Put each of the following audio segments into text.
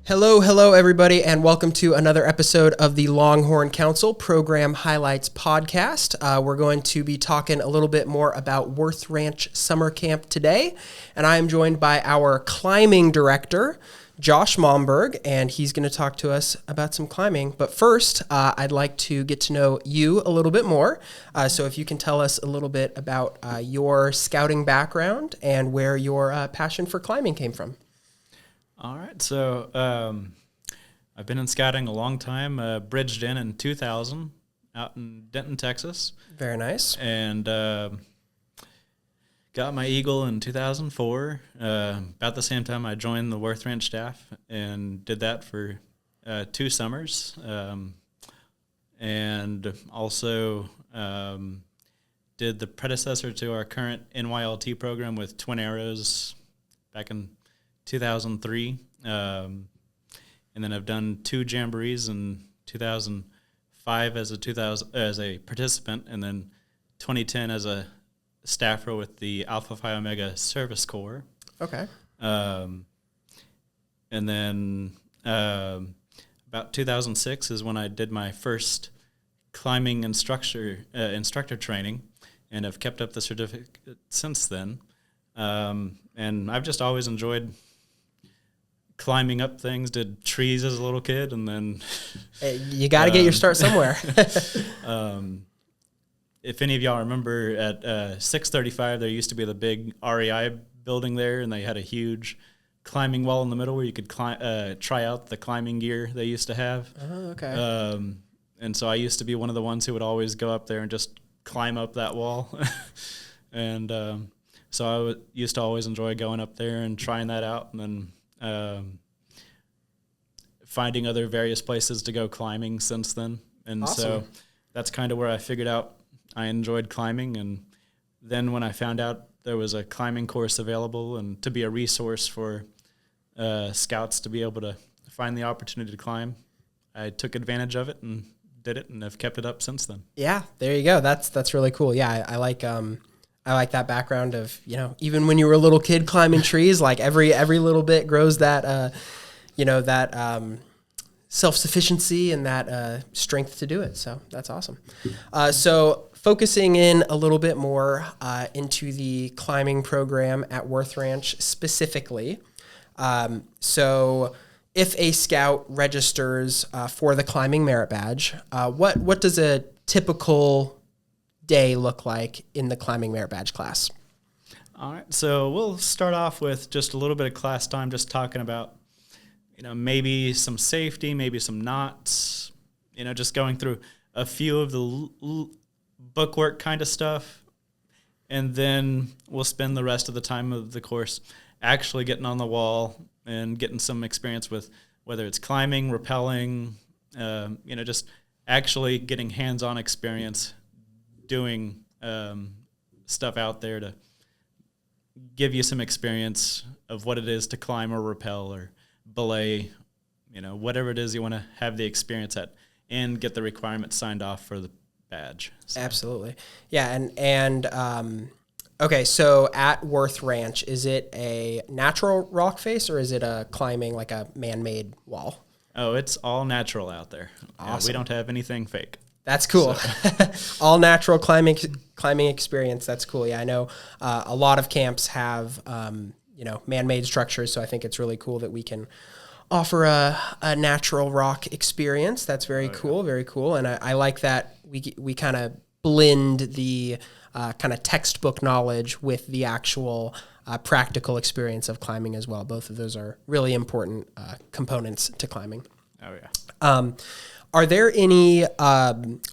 Hello, everybody, and welcome to another episode of the Longhorn Council Program Highlights podcast. We're going to be talking a little bit more about Worth Ranch Summer Camp today, and I am joined by our climbing director, Josh Momberg, and he's going to talk to us about some climbing. But first, I'd like to get to know you a little bit more. So if you can tell us a little bit about your scouting background and where your passion for climbing came from. All right, so I've been in scouting a long time, bridged in 2000 out in Denton, Texas. Very nice. And got my Eagle in 2004. About the same time I joined the Worth Ranch staff and did that for 2 summers. And also did the predecessor to our current NYLT program with Twin Arrows back in 2003, and then I've done 2 jamborees in 2005 as a participant, and then 2010 as a staffer with the Alpha Phi Omega Service Corps. Okay. And then about 2006 is when I did my first climbing instructor training, and I've kept up the certificate since then. And I've just always enjoyed climbing up things, did trees as a little kid, and then... You got to get your start somewhere. If any of y'all remember, at 635, there used to be the big REI building there, and they had a huge climbing wall in the middle where you could try out the climbing gear they used to have. Oh, okay. And so I used to be one of the ones who would always go up there and just climb up that wall. And so I used to always enjoy going up there and trying that out, and then finding other various places to go climbing since then. And awesome. So that's kind of where I figured out I enjoyed climbing. And then when I found out there was a climbing course available and to be a resource for scouts to be able to find the opportunity to climb, I took advantage of it and did it, and I've kept it up since then. Yeah, there you go. That's really cool. Yeah, I like that background of, even when you were a little kid climbing trees, like every little bit grows that, that self-sufficiency and that strength to do it. So that's awesome. So focusing in a little bit more into the climbing program at Worth Ranch specifically. So if a scout registers for the climbing merit badge, what does a typical day look like in the climbing merit badge class? All right, so we'll start off with just a little bit of class time, just talking about, maybe some safety, maybe some knots, just going through a few of the bookwork kind of stuff. And then we'll spend the rest of the time of the course actually getting on the wall and getting some experience with whether it's climbing, rappelling, just actually getting hands-on experience doing stuff out there to give you some experience of what it is to climb or rappel or belay, whatever it is you want to have the experience at and get the requirements signed off for the badge. So. Absolutely. Yeah. And okay, so at Worth Ranch, is it a natural rock face or is it a climbing like a man-made wall? Oh, it's all natural out there. Awesome. We don't have anything fake. That's cool. So. All natural climbing experience. That's cool. Yeah, I know a lot of camps have, man-made structures. So I think it's really cool that we can offer a natural rock experience. That's very cool. Very cool. And I like that we kind of blend the kind of textbook knowledge with the actual practical experience of climbing as well. Both of those are really important components to climbing. Oh, yeah. Are there any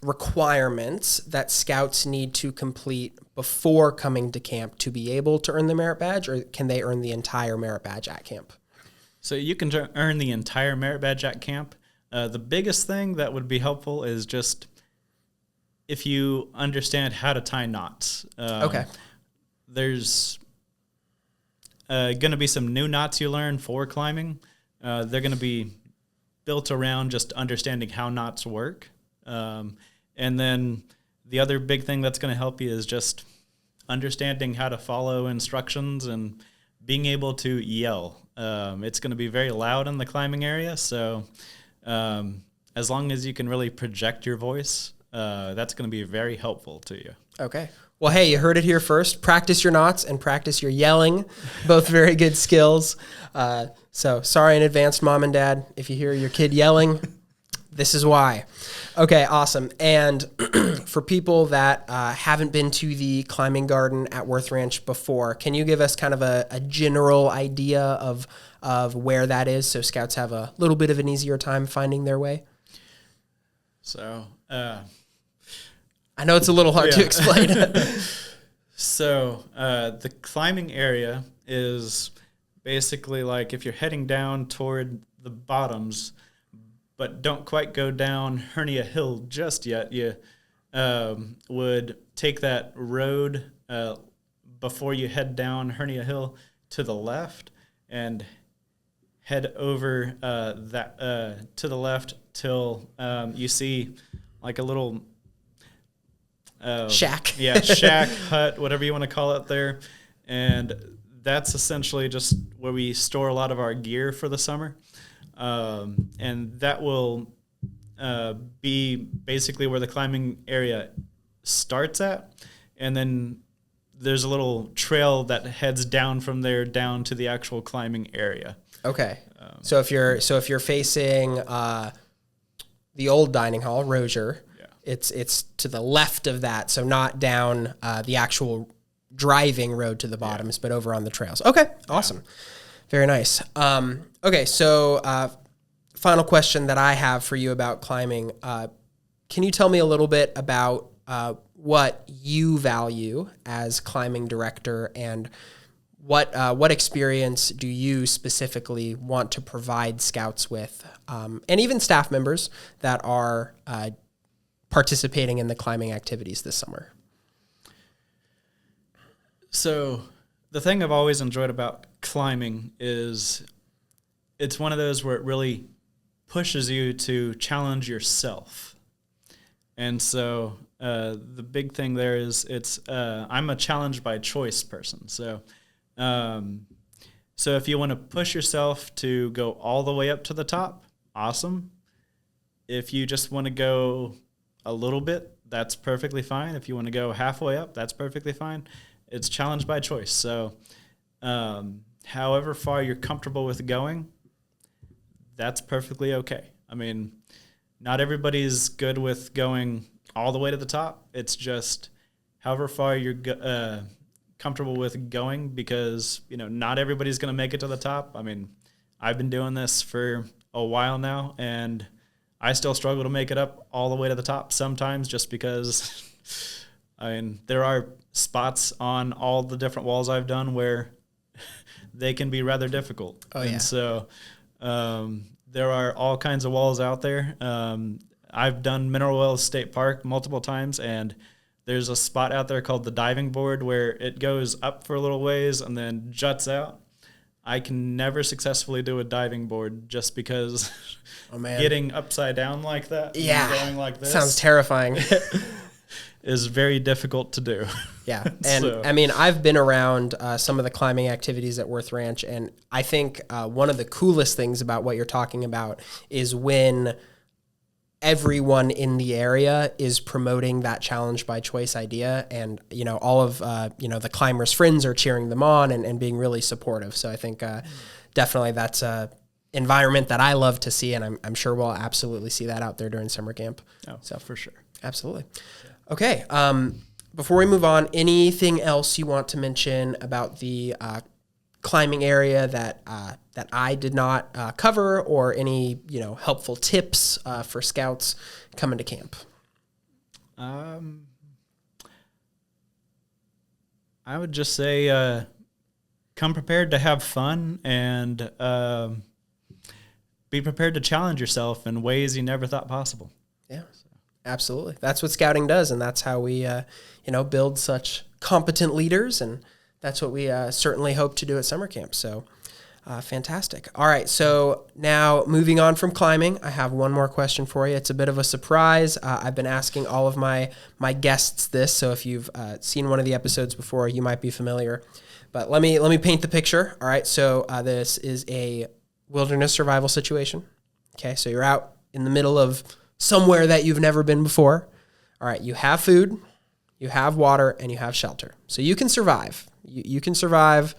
requirements that scouts need to complete before coming to camp to be able to earn the merit badge, or can they earn the entire merit badge at camp? So you can earn the entire merit badge at camp. The biggest thing that would be helpful is just if you understand how to tie knots. Okay. There's going to be some new knots you learn for climbing. They're going to be built around just understanding how knots work. And then the other big thing that's going to help you is just understanding how to follow instructions and being able to yell. It's going to be very loud in the climbing area, so as long as you can really project your voice, that's going to be very helpful to you. Okay. Well, hey, you heard it here first. Practice your knots and practice your yelling. Both very good skills. So sorry in advance, Mom and Dad, if you hear your kid yelling, this is why. Okay, awesome. And for people that haven't been to the climbing garden at Worth Ranch before, can you give us kind of a general idea of where that is so Scouts have a little bit of an easier time finding their way? So, I know it's a little hard to explain. So, the climbing area is basically like if you're heading down toward the bottoms, but don't quite go down Hernia Hill just yet, you would take that road before you head down Hernia Hill to the left and head over to the left till you see like a little shack. Yeah, shack, hut, whatever you want to call it there. And that's essentially just where we store a lot of our gear for the summer. And that will be basically where the climbing area starts at. And then there's a little trail that heads down from there down to the actual climbing area. Okay. So if you're facing the old dining hall, Rozier, it's to the left of that, so not down the actual driving road to the bottoms, but over on the trails. Okay, awesome. Very nice. Okay, so final question that I have for you about climbing. Can you tell me a little bit about what you value as climbing director, and what experience do you specifically want to provide Scouts with, and even staff members that are participating in the climbing activities this summer? So the thing I've always enjoyed about climbing is it's one of those where it really pushes you to challenge yourself. And so the big thing there is I'm a challenge by choice person. So if you want to push yourself to go all the way up to the top, awesome. If you just want to go a little bit, that's perfectly fine. If you want to go halfway up, that's perfectly fine. It's challenge by choice. So however far you're comfortable with going, that's perfectly okay. I mean, not everybody's good with going all the way to the top. It's just however far you're comfortable with going, because, not everybody's going to make it to the top. I mean, I've been doing this for a while now, and I still struggle to make it up all the way to the top sometimes, just because, there are spots on all the different walls I've done where they can be rather difficult. Oh, yeah. And so there are all kinds of walls out there. I've done Mineral Wells State Park multiple times, and there's a spot out there called the diving board where it goes up for a little ways and then juts out. I can never successfully do a diving board just because getting upside down like that and going like this sounds terrifying. is very difficult to do. Yeah. And I mean, I've been around some of the climbing activities at Worth Ranch, and I think one of the coolest things about what you're talking about is when everyone in the area is promoting that challenge by choice idea, and all of the climbers' friends are cheering them on and being really supportive. So I think definitely that's a environment that I love to see, and I'm sure we'll absolutely see that out there during summer camp. Oh, so for sure. Absolutely. Okay. Before we move on, anything else you want to mention about the climbing area that I did not cover, or any helpful tips for Scouts coming to camp? I would just say come prepared to have fun, and be prepared to challenge yourself in ways you never thought possible. Yeah, absolutely. That's what Scouting does, and that's how we build such competent leaders, and that's what we certainly hope to do at summer camp. So fantastic. All right, so now moving on from climbing, I have one more question for you. It's a bit of a surprise. I've been asking all of my guests this, so if you've seen one of the episodes before, you might be familiar. But let me paint the picture. All right, so this is a wilderness survival situation. Okay, so you're out in the middle of somewhere that you've never been before. All right, you have food, you have water, and you have shelter. So you can survive. You can survive,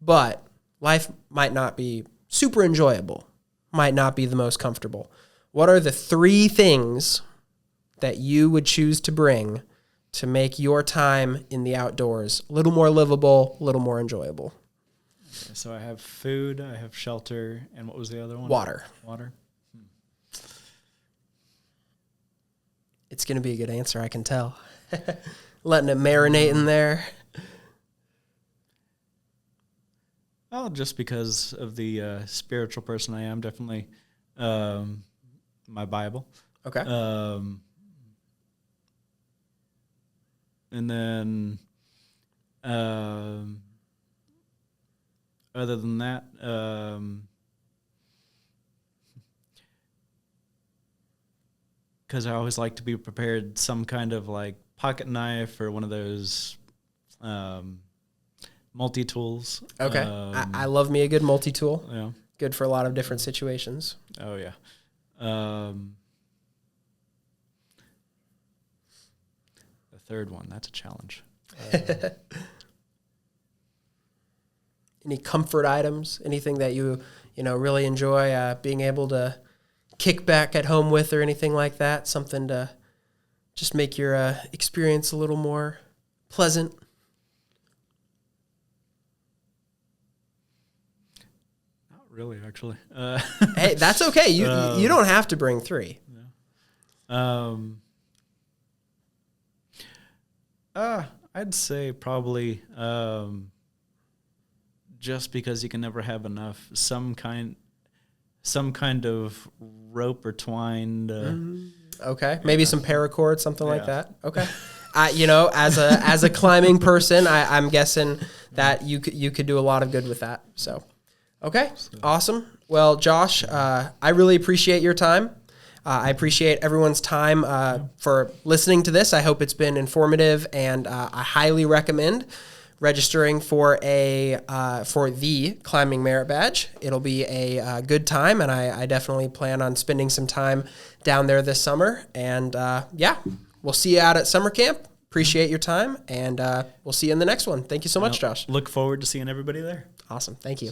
but life might not be super enjoyable, might not be the most comfortable. What are the 3 things that you would choose to bring to make your time in the outdoors a little more livable, a little more enjoyable? Okay, so I have food, I have shelter, and what was the other one? Water. Water. It's going to be a good answer, I can tell. Letting it marinate in there. Well, just because of the spiritual person I am, definitely my Bible. Okay. And then other than that, because I always like to be prepared, some kind of like pocket knife or one of those multi-tools. Okay. I love me a good multi-tool. Yeah. Good for a lot of different situations. Oh, yeah. The third one, that's a challenge. Any comfort items? Anything that you really enjoy being able to kick back at home with or anything like that? Something to just make your experience a little more pleasant? Not really, actually. Hey, that's okay. You don't have to bring 3. I'd say probably just because you can never have enough, some kind of rope or twined. Okay, maybe some paracord, something like that. Okay, as a climbing person, I'm guessing that you could do a lot of good with that. So, okay, awesome. Well, Josh, I really appreciate your time. I appreciate everyone's time for listening to this. I hope it's been informative, and I highly recommend registering for the Climbing Merit Badge. It'll be a good time, and I definitely plan on spending some time down there this summer. And we'll see you out at summer camp. Appreciate your time, and we'll see you in the next one. Thank you so much, Josh. Look forward to seeing everybody there. Awesome. Thank you.